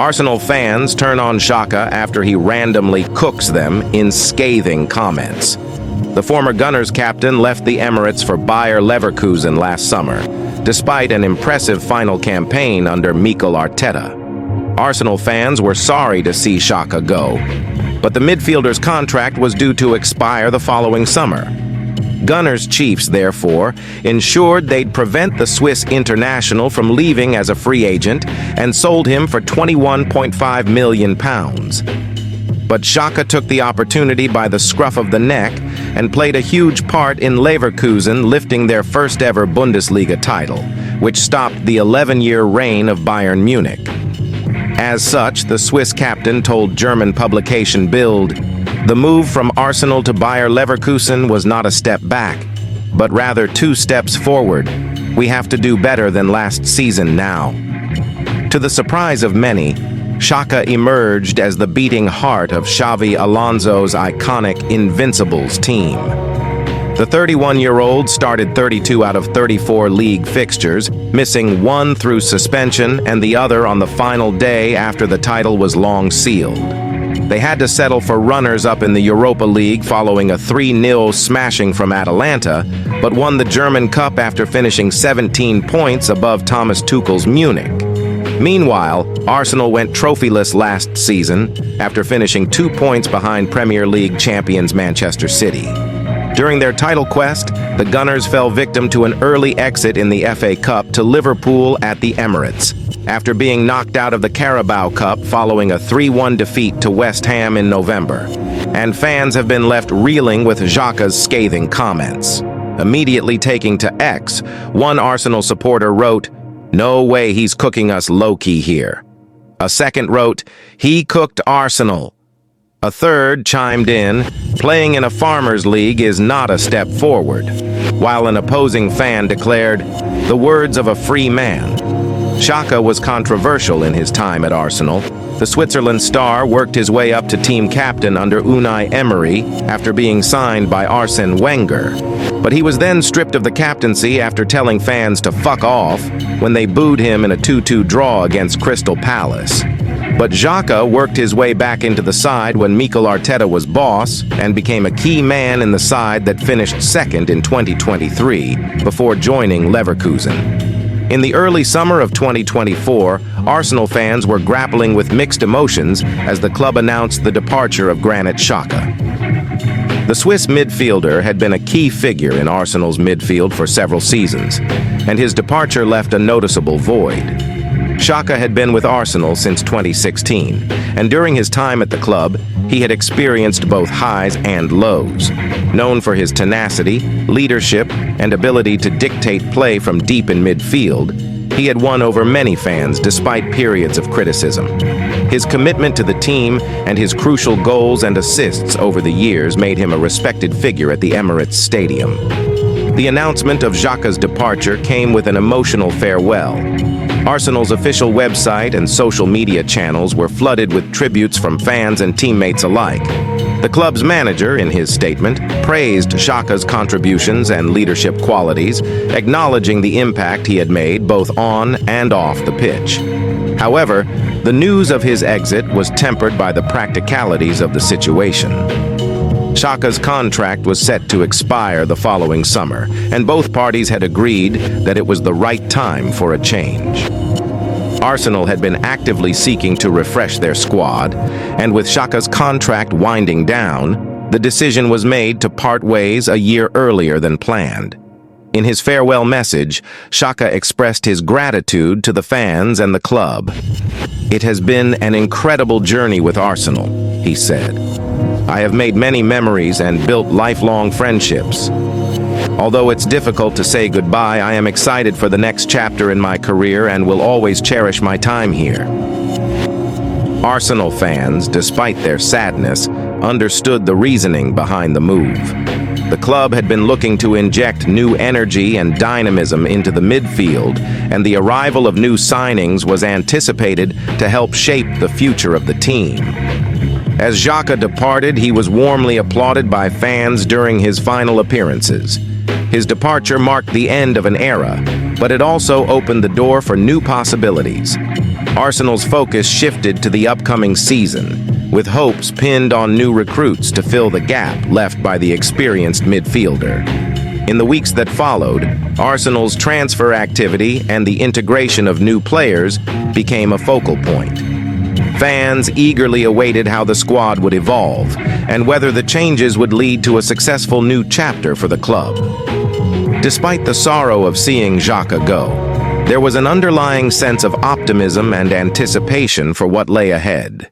Arsenal fans turn on Xhaka after he randomly cooks them in scathing comments. The former Gunners captain left the Emirates for Bayer Leverkusen last summer, despite an impressive final campaign under Mikel Arteta. Arsenal fans were sorry to see Xhaka go, but the midfielder's contract was due to expire the following summer. Gunners chiefs, therefore, ensured they'd prevent the Swiss international from leaving as a free agent and sold him for £21.5 million. But Xhaka took the opportunity by the scruff of the neck and played a huge part in Leverkusen lifting their first-ever Bundesliga title, which stopped the 11-year reign of Bayern Munich. As such, the Swiss captain told German publication Bild, "The move from Arsenal to Bayer Leverkusen was not a step back, but rather 2 steps forward. We have to do better than last season now." To the surprise of many, Xhaka emerged as the beating heart of Xavi Alonso's iconic Invincibles team. The 31-year-old started 32 out of 34 league fixtures, missing 1 through suspension and the other on the final day after the title was long sealed. They had to settle for runners-up in the Europa League following a 3-0 smashing from Atalanta, but won the German Cup after finishing 17 points above Thomas Tuchel's Munich. Meanwhile, Arsenal went trophyless last season after finishing 2 points behind Premier League champions Manchester City. During their title quest, the Gunners fell victim to an early exit in the FA Cup to Liverpool at the Emirates, after being knocked out of the Carabao Cup following a 3-1 defeat to West Ham in November. And fans have been left reeling with Xhaka's scathing comments. Immediately taking to X, one Arsenal supporter wrote, "No way he's cooking us low-key here." A second wrote, "He cooked Arsenal." A third chimed in, "Playing in a farmers' league is not a step forward," while an opposing fan declared, "The words of a free man." Xhaka was controversial in his time at Arsenal. The Switzerland star worked his way up to team captain under Unai Emery after being signed by Arsene Wenger. But he was then stripped of the captaincy after telling fans to fuck off when they booed him in a 2-2 draw against Crystal Palace. But Xhaka worked his way back into the side when Mikel Arteta was boss and became a key man in the side that finished second in 2023 before joining Leverkusen. In the early summer of 2024, Arsenal fans were grappling with mixed emotions as the club announced the departure of Granit Xhaka. The Swiss midfielder had been a key figure in Arsenal's midfield for several seasons, and his departure left a noticeable void. Xhaka had been with Arsenal since 2016, and during his time at the club, he had experienced both highs and lows. Known for his tenacity, leadership, and ability to dictate play from deep in midfield, he had won over many fans despite periods of criticism. His commitment to the team and his crucial goals and assists over the years made him a respected figure at the Emirates Stadium. The announcement of Xhaka's departure came with an emotional farewell. Arsenal's official website and social media channels were flooded with tributes from fans and teammates alike. The club's manager, in his statement, praised Xhaka's contributions and leadership qualities, acknowledging the impact he had made both on and off the pitch. However, the news of his exit was tempered by the practicalities of the situation. Xhaka's contract was set to expire the following summer, and both parties had agreed that it was the right time for a change. Arsenal had been actively seeking to refresh their squad, and with Xhaka's contract winding down, the decision was made to part ways a year earlier than planned. In his farewell message, Xhaka expressed his gratitude to the fans and the club. "It has been an incredible journey with Arsenal," he said. "I have made many memories and built lifelong friendships. Although it's difficult to say goodbye, I am excited for the next chapter in my career and will always cherish my time here." Arsenal fans, despite their sadness, understood the reasoning behind the move. The club had been looking to inject new energy and dynamism into the midfield, and the arrival of new signings was anticipated to help shape the future of the team. As Xhaka departed, he was warmly applauded by fans during his final appearances. His departure marked the end of an era, but it also opened the door for new possibilities. Arsenal's focus shifted to the upcoming season, with hopes pinned on new recruits to fill the gap left by the experienced midfielder. In the weeks that followed, Arsenal's transfer activity and the integration of new players became a focal point. Fans eagerly awaited how the squad would evolve and whether the changes would lead to a successful new chapter for the club. Despite the sorrow of seeing Xhaka go, there was an underlying sense of optimism and anticipation for what lay ahead.